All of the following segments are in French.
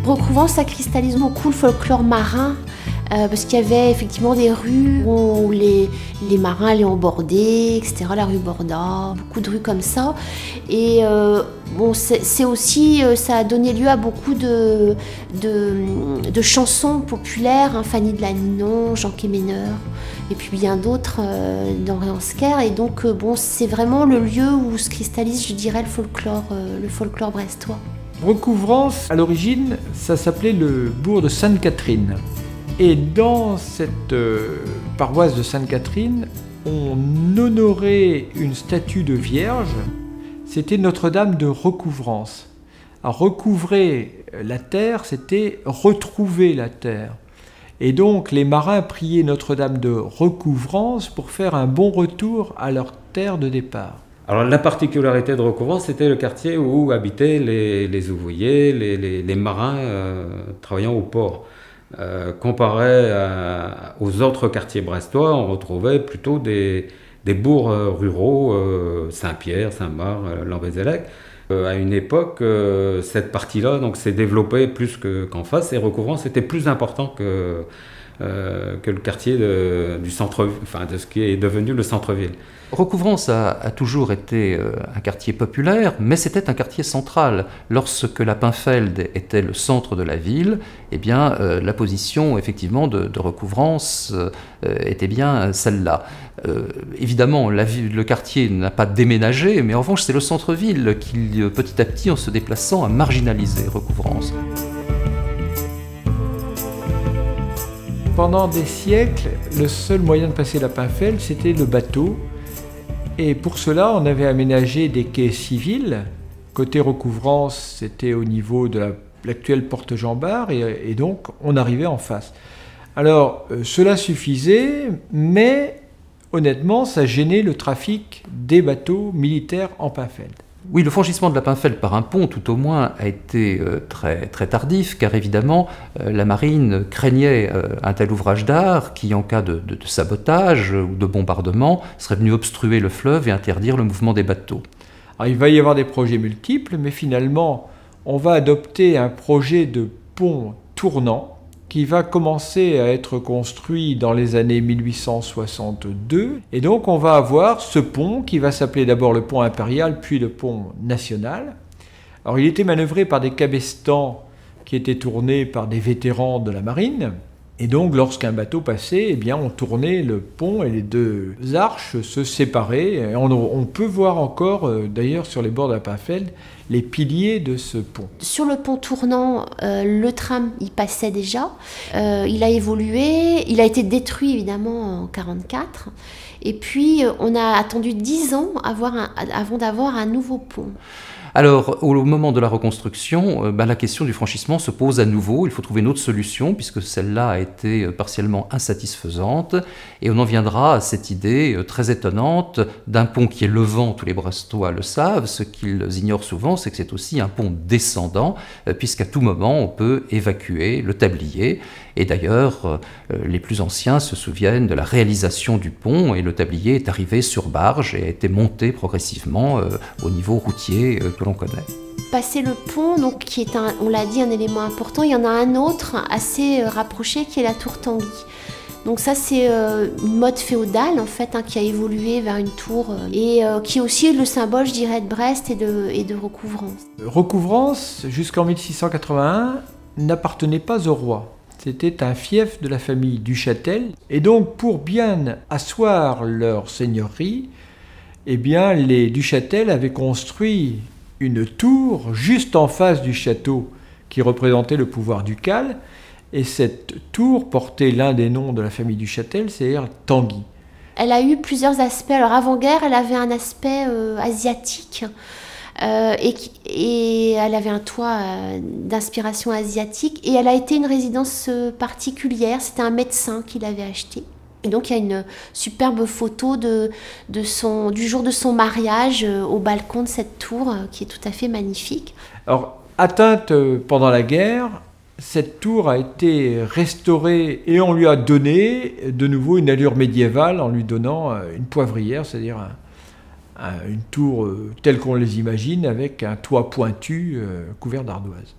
Recouvrance, ça cristallise beaucoup le folklore marin, parce qu'il y avait effectivement des rues où les marins allaient en bordée, etc. La rue Borda, beaucoup de rues comme ça. Et bon, c'est aussi, ça a donné lieu à beaucoup de chansons populaires, hein, Fanny de Lanninon, Jean Quéméneur, et puis bien d'autres d'Henri Ansquer. Et donc, bon, c'est vraiment le lieu où se cristallise, je dirais, le folklore brestois. Recouvrance, à l'origine, ça s'appelait le bourg de Sainte-Catherine. Et dans cette paroisse de Sainte-Catherine, on honorait une statue de Vierge. C'était Notre-Dame de Recouvrance. À recouvrer la terre, c'était retrouver la terre. Et donc les marins priaient Notre-Dame de Recouvrance pour faire un bon retour à leur terre de départ. Alors la particularité de Recouvrance, c'était le quartier où habitaient les ouvriers, les marins travaillant au port. Comparé aux autres quartiers brestois, on retrouvait plutôt des bourgs ruraux, Saint-Pierre, Saint-Marc, Lambézélec. À une époque, cette partie-là s'est développée plus qu'en face, et Recouvrance était plus important que le quartier du centre, enfin de ce qui est devenu le centre-ville. Recouvrance a toujours été un quartier populaire, mais c'était un quartier central. Lorsque la Pinfeld était le centre de la ville, eh bien, la position effectivement de Recouvrance était bien celle-là. Évidemment, le quartier n'a pas déménagé, mais en revanche, c'est le centre-ville qui, petit à petit, en se déplaçant, a marginalisé Recouvrance. Pendant des siècles, le seul moyen de passer la Pinfeld, c'était le bateau. Et pour cela, on avait aménagé des quais civils. Côté Recouvrance, c'était au niveau de l'actuelle porte Jean-Bart, et donc on arrivait en face. Alors, cela suffisait, mais honnêtement, ça gênait le trafic des bateaux militaires en Pinfeld. Oui, le franchissement de la Pinfeld par un pont, tout au moins, a été très tardif, car évidemment, la marine craignait un tel ouvrage d'art qui, en cas de sabotage ou de bombardement, serait venu obstruer le fleuve et interdire le mouvement des bateaux. Alors, il va y avoir des projets multiples, mais finalement, on va adopter un projet de pont tournant qui va commencer à être construit dans les années 1862. Et donc on va avoir ce pont qui va s'appeler d'abord le pont impérial, puis le pont national. Alors il était manœuvré par des cabestans qui étaient tournés par des vétérans de la marine. Et donc lorsqu'un bateau passait, eh bien, on tournait le pont et les deux arches se séparaient. Et on peut voir encore, d'ailleurs sur les bords de la Pinfeld, les piliers de ce pont. Sur le pont tournant, le tram y passait déjà. Il a évolué, il a été détruit évidemment en 1944. Et puis on a attendu 10 ans avant d'avoir un nouveau pont. Alors, au moment de la reconstruction, la question du franchissement se pose à nouveau. Il faut trouver une autre solution, puisque celle-là a été partiellement insatisfaisante. Et on en viendra à cette idée très étonnante d'un pont qui est levant, tous les Brestois le savent. Ce qu'ils ignorent souvent, c'est que c'est aussi un pont descendant, puisqu'à tout moment, on peut évacuer le tablier. Et d'ailleurs, les plus anciens se souviennent de la réalisation du pont, et le tablier est arrivé sur barge et a été monté progressivement au niveau routier que l'on connaît. Passer le pont, donc, qui est, on l'a dit, un élément important, il y en a un autre assez rapproché qui est la tour Tanguy. Donc ça, c'est une mode féodale en fait, hein, qui a évolué vers une tour et qui est aussi le symbole, je dirais, de Brest et de Recouvrance. Recouvrance, jusqu'en 1681, n'appartenait pas au roi. C'était un fief de la famille Duchâtel. Et donc, pour bien asseoir leur seigneurie, eh bien, les Duchâtel avaient construit une tour juste en face du château qui représentait le pouvoir ducal. Et cette tour portait l'un des noms de la famille Duchâtel, c'est-à-dire Tanguy. Elle a eu plusieurs aspects. Alors, avant-guerre, elle avait un aspect asiatique. Et elle avait un toit d'inspiration asiatique et elle a été une résidence particulière, c'était un médecin qui l'avait acheté. Et donc il y a une superbe photo du jour de son mariage au balcon de cette tour qui est tout à fait magnifique. Alors, atteinte pendant la guerre, cette tour a été restaurée et on lui a donné de nouveau une allure médiévale en lui donnant une poivrière, c'est-à-dire une tour telle qu'on les imagine avec un toit pointu couvert d'ardoises.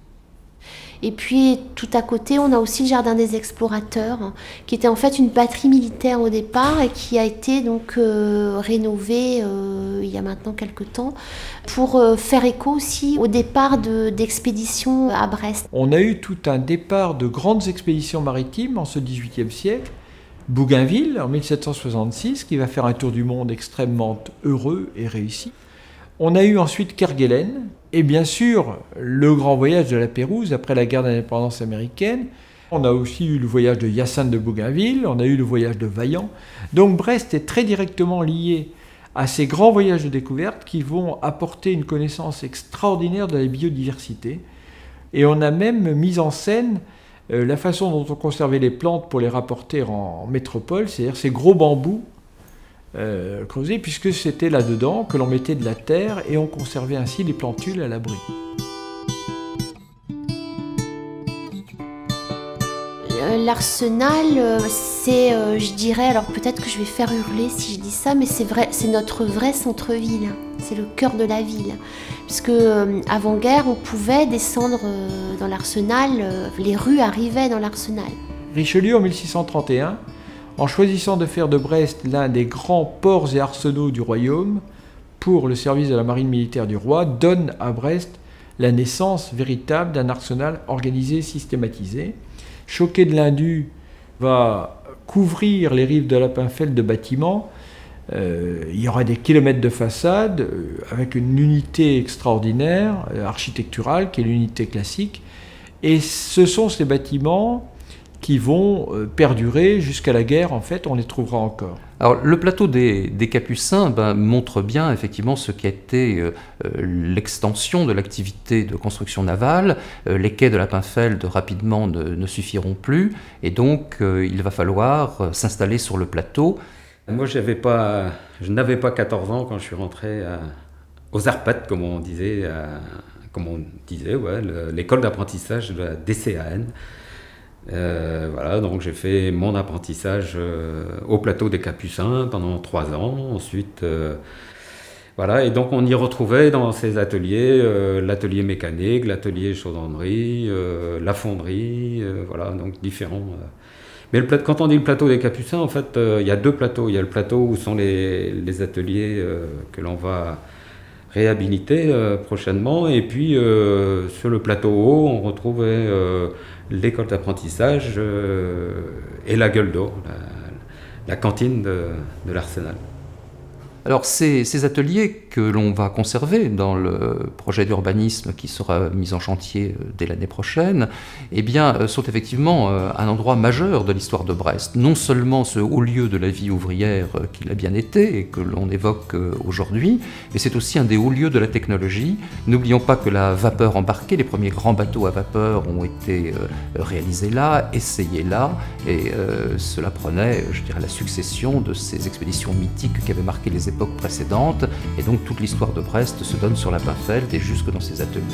Et puis tout à côté, on a aussi le jardin des explorateurs, hein, qui était en fait une batterie militaire au départ et qui a été donc rénovée il y a maintenant quelques temps pour faire écho aussi au départ d'expéditions à Brest. On a eu tout un départ de grandes expéditions maritimes en ce XVIIIe siècle. Bougainville en 1766, qui va faire un tour du monde extrêmement heureux et réussi. On a eu ensuite Kerguelen, et bien sûr le grand voyage de la Pérouse après la guerre d'indépendance américaine. On a aussi eu le voyage de Hyacinthe de Bougainville, on a eu le voyage de Vaillant. Donc Brest est très directement lié à ces grands voyages de découverte qui vont apporter une connaissance extraordinaire de la biodiversité. Et on a même mis en scène la façon dont on conservait les plantes pour les rapporter en métropole, c'est-à-dire ces gros bambous creusés, puisque c'était là-dedans que l'on mettait de la terre et on conservait ainsi les plantules à l'abri. L'arsenal, c'est, je dirais, alors peut-être que je vais faire hurler si je dis ça, mais c'est vrai, c'est notre vrai centre-ville, c'est le cœur de la ville. Puisque avant-guerre, on pouvait descendre dans l'arsenal, les rues arrivaient dans l'arsenal. Richelieu, en 1631, en choisissant de faire de Brest l'un des grands ports et arsenaux du royaume pour le service de la marine militaire du roi, donne à Brest la naissance véritable d'un arsenal organisé, systématisé. Choquet de l'Indu va couvrir les rives de Lapinfeld de bâtiments. Il y aura des kilomètres de façade avec une unité extraordinaire, architecturale, qui est l'unité classique. Et ce sont ces bâtiments qui vont perdurer jusqu'à la guerre, en fait, on les trouvera encore. Alors, le plateau des Capucins montre bien effectivement ce qui a été l'extension de l'activité de construction navale. Les quais de Lapinfeld rapidement ne suffiront plus, et donc il va falloir s'installer sur le plateau. Moi, je n'avais pas 14 ans quand je suis rentré aux Arpates, comme on disait, ouais, l'école d'apprentissage de la DCAN. Voilà, donc j'ai fait mon apprentissage au plateau des Capucins pendant 3 ans. Ensuite, voilà, et donc on y retrouvait dans ces ateliers l'atelier mécanique, l'atelier chaudronnerie, la fonderie, voilà, donc différents. Mais quand on dit le plateau des Capucins, en fait, il y a 2 plateaux. Il y a le plateau où sont les ateliers que l'on va réhabiliter prochainement, et puis sur le plateau haut, on retrouvait l'école d'apprentissage et la gueule d'or, la cantine de l'Arsenal. Alors ces ateliers que l'on va conserver dans le projet d'urbanisme qui sera mis en chantier dès l'année prochaine, eh bien, sont effectivement un endroit majeur de l'histoire de Brest. Non seulement ce haut lieu de la vie ouvrière qu'il a bien été et que l'on évoque aujourd'hui, mais c'est aussi un des hauts lieux de la technologie. N'oublions pas que la vapeur embarquée, les premiers grands bateaux à vapeur ont été réalisés là, essayés là, et cela prenait, je dirais, la succession de ces expéditions mythiques qui avaient marqué les époques précédentes, et donc toute l'histoire de Brest se donne sur Lapinfeld et jusque dans ses ateliers.